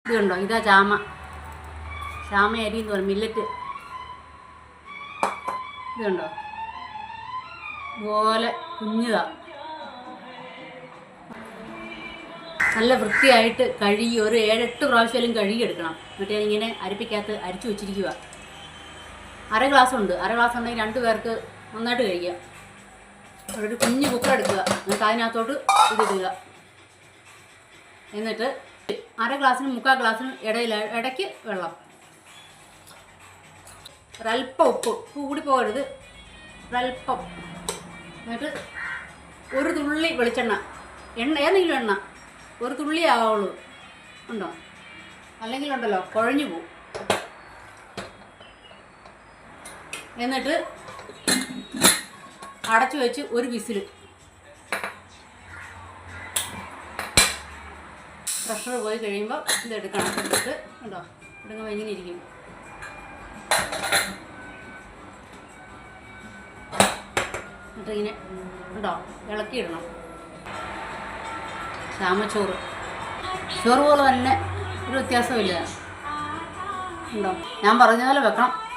ഇത് കണ്ടോ, ഇതാ ചാമ. ചാമ അരി എന്ന് പറയും, മില്ലറ്റ്. ഇത് കണ്ടോ, ഇതുപോലെ കുഞ്ഞതാ. നല്ല വൃത്തിയായിട്ട് കഴുകി ഒരു 7-8 പ്രാവശ്യം കഴുകിയെടുക്കണം. എന്നിട്ട് ഞാനിങ്ങനെ അരിപ്പിക്കകത്ത് അരിച്ചു വെച്ചിരിക്കുക. അര ഗ്ലാസ് ഉണ്ടെങ്കിൽ 2 പേർക്ക് നന്നായിട്ട് കഴിക്കുക. ഒരു കുഞ്ഞ് കുക്കർ എടുക്കുക, എന്നിട്ട് അതിനകത്തോട്ട് ഇതിടുക. എന്നിട്ട് അര ഗ്ലാസ്സിനും 3/4 ഗ്ലാസ്സിനും ഇടയ്ക്ക് വെള്ളം, ഒരല്പം ഉപ്പ് കൂടി പോകരുത്, ഒരല്പം. എന്നിട്ട് ഒരു തുള്ളി വെളിച്ചെണ്ണ, ഏതെങ്കിലും എണ്ണ, ഒരു തുള്ളി ആവുള്ളൂ ഉണ്ടോ, അല്ലെങ്കിൽ ഉണ്ടല്ലോ കുഴഞ്ഞു പോവും. എന്നിട്ട് അടച്ചു വെച്ച് ഒരു വിസിൽ. പ്രഷർ പോയി കഴിയുമ്പോൾ ഇത് എടുക്കണം. എന്നിട്ട് ഉണ്ടോ, എടുക്കുമ്പോൾ ഇങ്ങനെ ഇരിക്കും. എന്നിട്ട് ഇങ്ങനെ ഉണ്ടോ ഇളക്കിയിടണം. ചാമച്ചോറ് ചോറ് പോലെ തന്നെ, ഒരു വ്യത്യാസമില്ല. ഉണ്ടോ, ഞാൻ പറഞ്ഞ പോലെ വെക്കണം.